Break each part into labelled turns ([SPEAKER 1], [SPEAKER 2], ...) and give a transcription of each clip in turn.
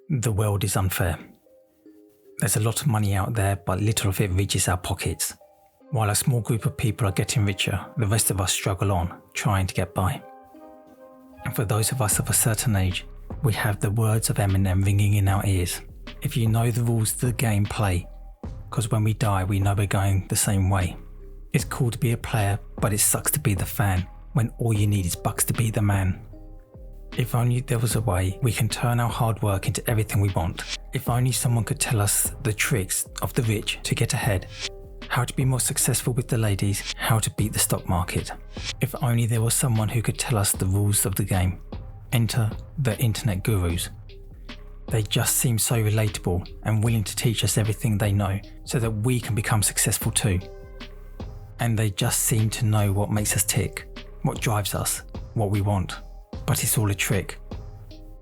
[SPEAKER 1] The world is unfair. There's a lot of money out there, but little of it reaches our pockets. While a small group of people are getting richer, the rest of us struggle on, trying to get by. And for those of us of a certain age, we have the words of Eminem ringing in our ears. If you know the rules of the game, play. Because when we die, we know we're going the same way. It's cool to be a player, but it sucks to be the fan, when all you need is bucks to be the man. If only there was a way we can turn our hard work into everything we want. If only someone could tell us the tricks of the rich to get ahead. How to be more successful with the ladies, how to beat the stock market. If only there was someone who could tell us the rules of the game. Enter the internet gurus. They just seem so relatable and willing to teach us everything they know so that we can become successful too. And they just seem to know what makes us tick, what drives us, what we want. But it's all a trick,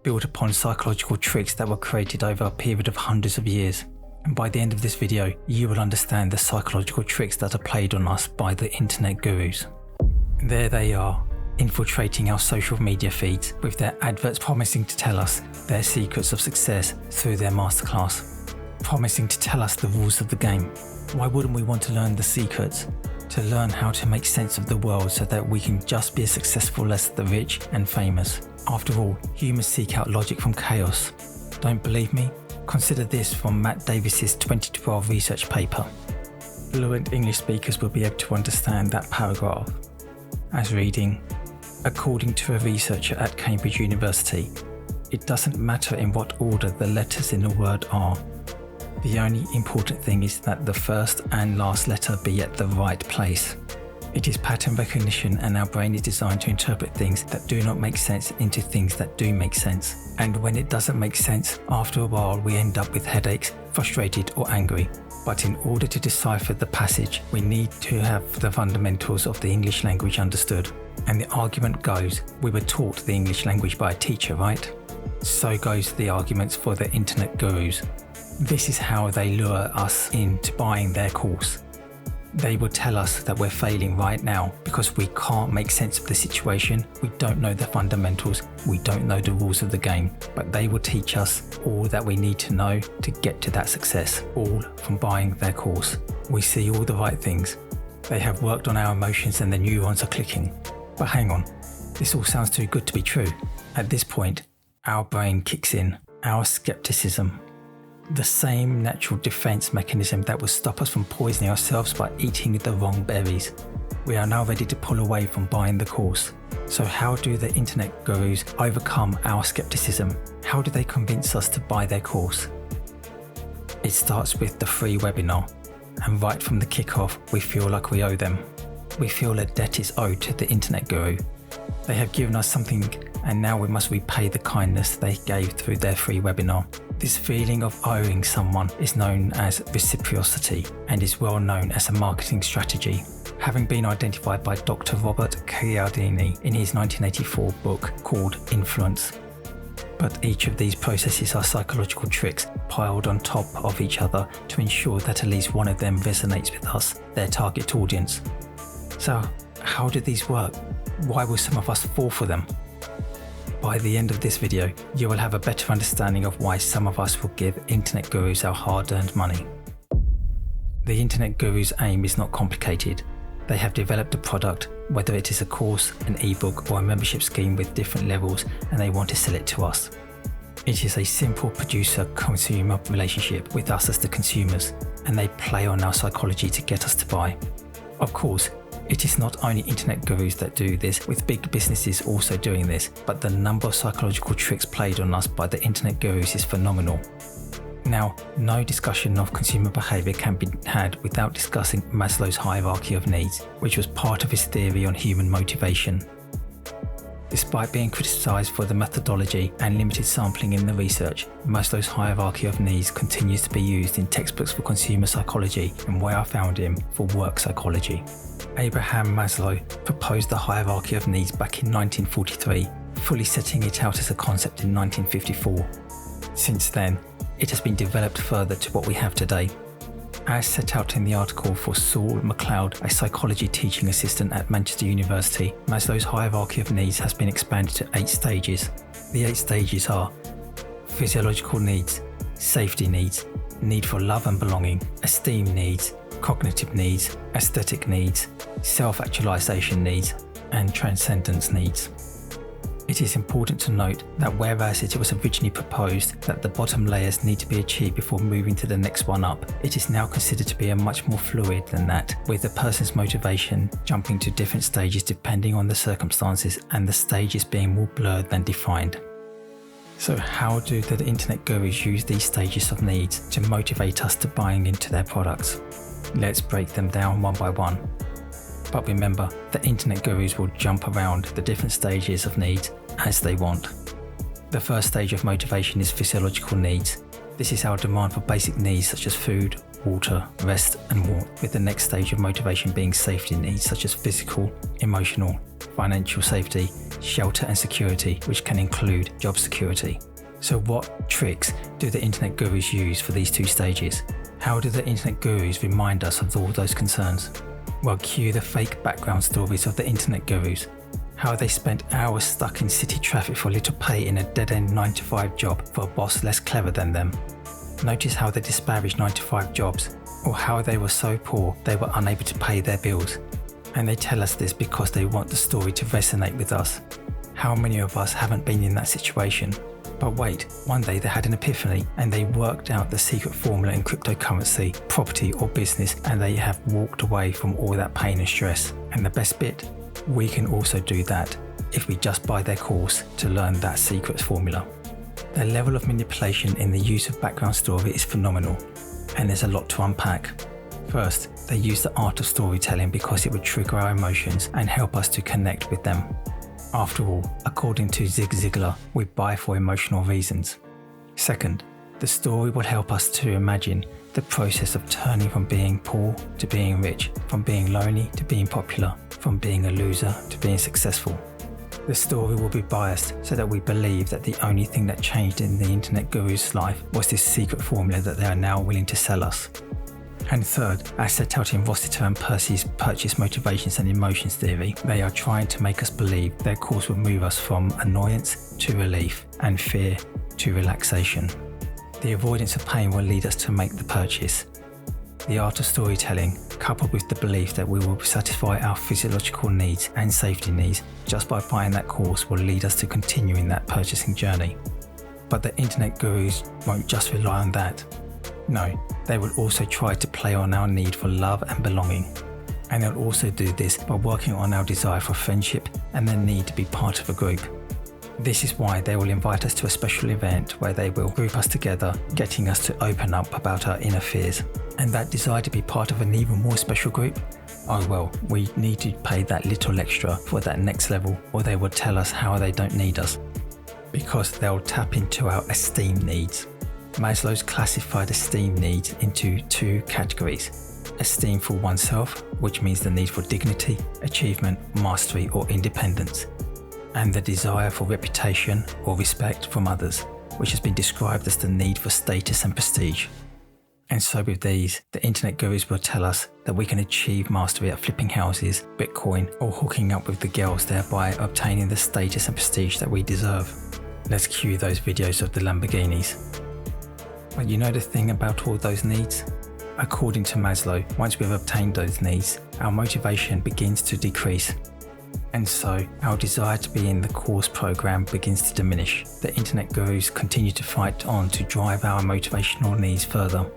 [SPEAKER 1] built upon psychological tricks that were created over a period of hundreds of years. And by the end of this video, you will understand the psychological tricks that are played on us by the internet gurus. There they are, infiltrating our social media feeds with their adverts promising to tell us their secrets of success through their masterclass, promising to tell us the rules of the game. Why wouldn't we want to learn the secrets? To learn how to make sense of the world so that we can just be as successful as the rich and famous. After all, humans seek out logic from chaos. Don't believe me? Consider this from Matt Davis's 2012 research paper. Fluent English speakers will be able to understand that paragraph as reading, according to a researcher at Cambridge University, it doesn't matter in what order the letters in a word are. The only important thing is that the first and last letter be at the right place. It is pattern recognition, and our brain is designed to interpret things that do not make sense into things that do make sense. And when it doesn't make sense, after a while we end up with headaches, frustrated or angry. But in order to decipher the passage, we need to have the fundamentals of the English language understood. And the argument goes, we were taught the English language by a teacher, right? So goes the arguments for the internet gurus. This is how they lure us into buying their course. They will tell us that we're failing right now because we can't make sense of the situation, we don't know the fundamentals, we don't know the rules of the game, but they will teach us all that we need to know to get to that success, all from buying their course. We see all the right things. They have worked on our emotions and the neurons are clicking. But hang on, this all sounds too good to be true. At this point, our brain kicks in, our skepticism. The same natural defense mechanism that will stop us from poisoning ourselves by eating the wrong berries. We are now ready to pull away from buying the course. So how do the internet gurus overcome our skepticism? How do they convince us to buy their course? It starts with the free webinar, and right from the kickoff, we feel like we owe them. We feel a debt is owed to the internet guru. They have given us something, and now we must repay the kindness they gave through their free webinar. This feeling of owing someone is known as reciprocity and is well known as a marketing strategy, having been identified by Dr. Robert Cialdini in his 1984 book called Influence. But each of these processes are psychological tricks piled on top of each other to ensure that at least one of them resonates with us, their target audience. So, how do these work? Why will some of us fall for them? By the end of this video, you will have a better understanding of why some of us will give internet gurus our hard-earned money. The internet gurus' aim is not complicated. They have developed a product, whether it is a course, an ebook or a membership scheme with different levels, and they want to sell it to us. It is a simple producer-consumer relationship with us as the consumers, and they play on our psychology to get us to buy. Of course, it is not only internet gurus that do this, with big businesses also doing this, but the number of psychological tricks played on us by the internet gurus is phenomenal. Now, no discussion of consumer behaviour can be had without discussing Maslow's hierarchy of needs, which was part of his theory on human motivation. Despite being criticised for the methodology and limited sampling in the research, Maslow's hierarchy of needs continues to be used in textbooks for consumer psychology and where I found him for work psychology. Abraham Maslow proposed the hierarchy of needs back in 1943, fully setting it out as a concept in 1954. Since then, it has been developed further to what we have today. As set out in the article for Saul MacLeod, a psychology teaching assistant at Manchester University, Maslow's hierarchy of needs has been expanded to 8 stages. The 8 stages are: physiological needs, safety needs, need for love and belonging, esteem needs, cognitive needs, aesthetic needs, self-actualization needs, and transcendence needs. It is important to note that whereas it was originally proposed that the bottom layers need to be achieved before moving to the next one up, it is now considered to be a much more fluid than that, with a person's motivation jumping to different stages depending on the circumstances and the stages being more blurred than defined. So how do the internet gurus use these stages of needs to motivate us to buying into their products? Let's break them down one by one. But remember, the internet gurus will jump around the different stages of needs as they want. The first stage of motivation is physiological needs. This is our demand for basic needs such as food, water, rest and warmth, with the next stage of motivation being safety needs such as physical, emotional, financial safety, shelter and security, which can include job security. So what tricks do the internet gurus use for these two stages? How do the internet gurus remind us of all those concerns? Well, cue the fake background stories of the internet gurus. How they spent hours stuck in city traffic for little pay in a dead-end 9-to-5 job for a boss less clever than them. Notice how they disparage 9-to-5 jobs, or how they were so poor they were unable to pay their bills. And they tell us this because they want the story to resonate with us. How many of us haven't been in that situation? But wait, one day they had an epiphany and they worked out the secret formula in cryptocurrency, property or business, and they have walked away from all that pain and stress. And the best bit? We can also do that if we just buy their course to learn that secret formula. The level of manipulation in the use of background story is phenomenal, and there's a lot to unpack. First, they use the art of storytelling because it would trigger our emotions and help us to connect with them. After all, according to Zig Ziglar, we buy for emotional reasons. Second, the story will help us to imagine the process of turning from being poor to being rich, from being lonely to being popular, from being a loser to being successful. The story will be biased so that we believe that the only thing that changed in the internet guru's life was this secret formula that they are now willing to sell us. And third, as set out in Rossiter and Percy's Purchase Motivations and Emotions theory, they are trying to make us believe their course will move us from annoyance to relief and fear to relaxation. The avoidance of pain will lead us to make the purchase. The art of storytelling, coupled with the belief that we will satisfy our physiological needs and safety needs just by buying that course, will lead us to continuing that purchasing journey. But the internet gurus won't just rely on that. No, they will also try to play on our need for love and belonging. And they'll also do this by working on our desire for friendship and the need to be part of a group. This is why they will invite us to a special event where they will group us together, getting us to open up about our inner fears. And that desire to be part of an even more special group? Oh well, we need to pay that little extra for that next level, or they will tell us how they don't need us. Because they'll tap into our esteem needs. Maslow's classified esteem needs into two categories: esteem for oneself, which means the need for dignity, achievement, mastery or independence, and the desire for reputation or respect from others, which has been described as the need for status and prestige. And so with these, the internet gurus will tell us that we can achieve mastery at flipping houses, Bitcoin or hooking up with the girls, thereby obtaining the status and prestige that we deserve. Let's cue those videos of the Lamborghinis. But you know the thing about all those needs? According to Maslow, once we've obtained those needs, our motivation begins to decrease. And so, our desire to be in the course program begins to diminish. The internet gurus continue to fight on to drive our motivational needs further.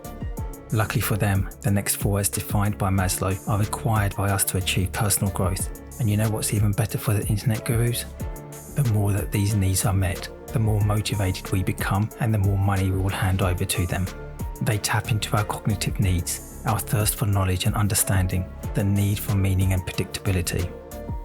[SPEAKER 1] Luckily for them, the next four as defined by Maslow are required by us to achieve personal growth. And you know what's even better for the internet gurus? The more that these needs are met, the more motivated we become and the more money we will hand over to them. They tap into our cognitive needs, our thirst for knowledge and understanding, the need for meaning and predictability.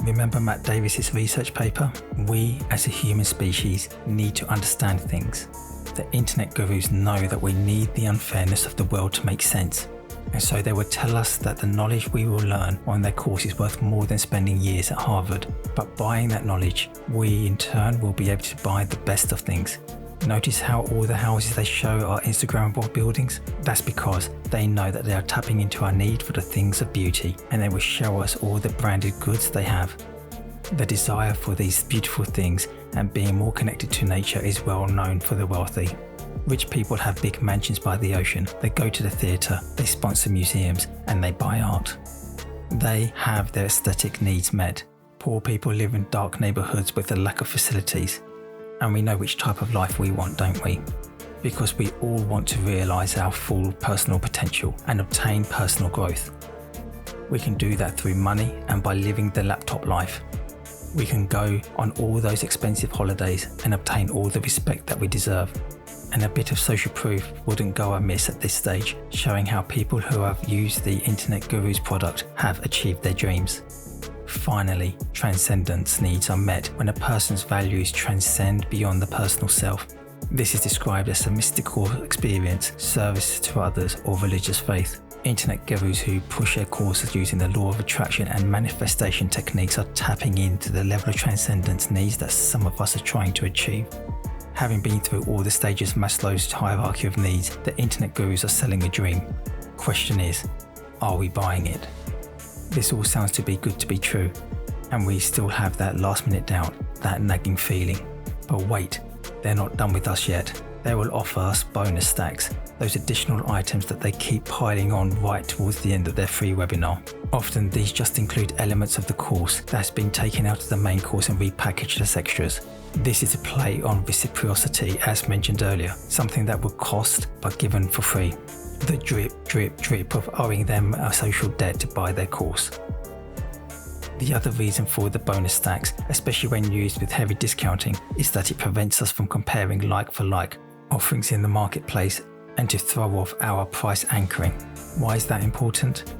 [SPEAKER 1] Remember Matt Davis's research paper? We, as a human species, need to understand things. The internet gurus know that we need the unfairness of the world to make sense. And so they will tell us that the knowledge we will learn on their course is worth more than spending years at Harvard. But buying that knowledge, we in turn will be able to buy the best of things. Notice how all the houses they show are Instagrammable buildings? That's because they know that they are tapping into our need for the things of beauty, and they will show us all the branded goods they have. The desire for these beautiful things and being more connected to nature is well known for the wealthy. Rich people have big mansions by the ocean, they go to the theatre, they sponsor museums, and they buy art. They have their aesthetic needs met. Poor people live in dark neighbourhoods with a lack of facilities. And we know which type of life we want, don't we? Because we all want to realise our full personal potential and obtain personal growth. We can do that through money and by living the laptop life. We can go on all those expensive holidays and obtain all the respect that we deserve. And a bit of social proof wouldn't go amiss at this stage, showing how people who have used the Internet Guru's product have achieved their dreams. Finally, transcendence needs are met when a person's values transcend beyond the personal self. This is described as a mystical experience, service to others, or religious faith. Internet gurus who push their courses using the law of attraction and manifestation techniques are tapping into the level of transcendence needs that some of us are trying to achieve. Having been through all the stages of Maslow's hierarchy of needs, the internet gurus are selling a dream. Question is, are we buying it? This all sounds too good to be true, and we still have that last minute doubt, that nagging feeling. But wait, they're not done with us yet. They will offer us bonus stacks, those additional items that they keep piling on right towards the end of their free webinar. Often these just include elements of the course that has been taken out of the main course and repackaged as extras. This is a play on reciprocity, as mentioned earlier, something that would cost but given for free. The drip of owing them a social debt to buy their course. The other reason for the bonus stacks, especially when used with heavy discounting, is that it prevents us from comparing like for like offerings in the marketplace and to throw off our price anchoring. Why is that important?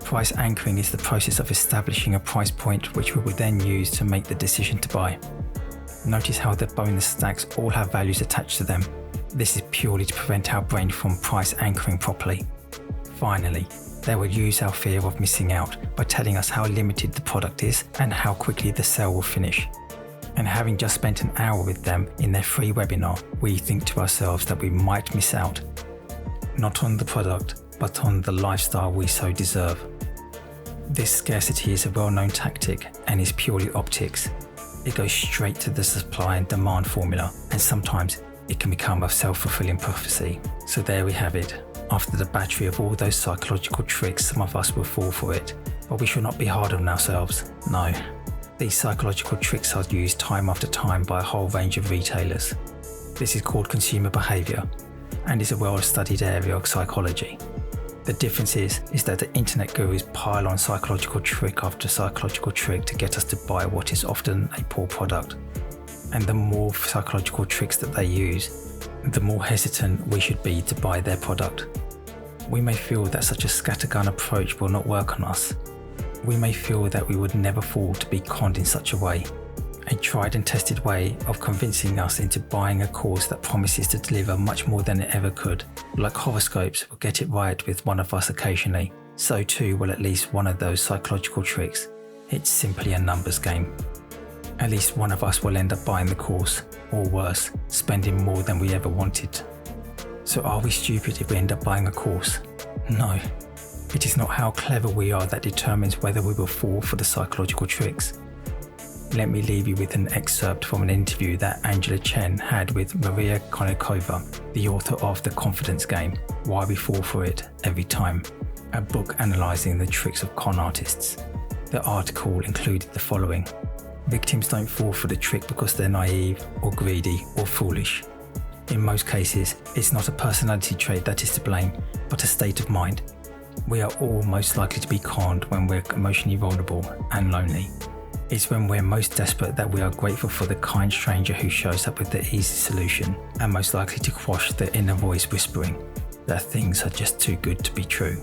[SPEAKER 1] Price anchoring is the process of establishing a price point which we will then use to make the decision to buy. Notice how the bonus stacks all have values attached to them. This is purely to prevent our brain from price anchoring properly. Finally, they will use our fear of missing out by telling us how limited the product is and how quickly the sale will finish. And having just spent an hour with them in their free webinar, we think to ourselves that we might miss out. Not on the product, but on the lifestyle we so deserve. This scarcity is a well-known tactic and is purely optics. It goes straight to the supply and demand formula, and sometimes it can become a self-fulfilling prophecy. So there we have it. After the battery of all those psychological tricks, some of us will fall for it, but we should not be hard on ourselves. No. These psychological tricks are used time after time by a whole range of retailers. This is called consumer behaviour and is a well-studied area of psychology. The difference is that the internet gurus pile on psychological trick after psychological trick to get us to buy what is often a poor product. And the more psychological tricks that they use, the more hesitant we should be to buy their product. We may feel that such a scattergun approach will not work on us. We may feel that we would never fall to be conned in such a way. A tried and tested way of convincing us into buying a course that promises to deliver much more than it ever could. Like horoscopes will get it right with one of us occasionally, so too will at least one of those psychological tricks. It's simply a numbers game. At least one of us will end up buying the course, or worse, spending more than we ever wanted. So are we stupid if we end up buying a course? No. It is not how clever we are that determines whether we will fall for the psychological tricks. Let me leave you with an excerpt from an interview that Angela Chen had with Maria Konnikova, the author of The Confidence Game, Why We Fall For It Every Time, a book analysing the tricks of con artists. The article included the following: victims don't fall for the trick because they're naive or greedy or foolish. In most cases, it's not a personality trait that is to blame, but a state of mind. We are all most likely to be conned when we're emotionally vulnerable and lonely. It's when we're most desperate that we are grateful for the kind stranger who shows up with the easy solution and most likely to quash the inner voice whispering that things are just too good to be true.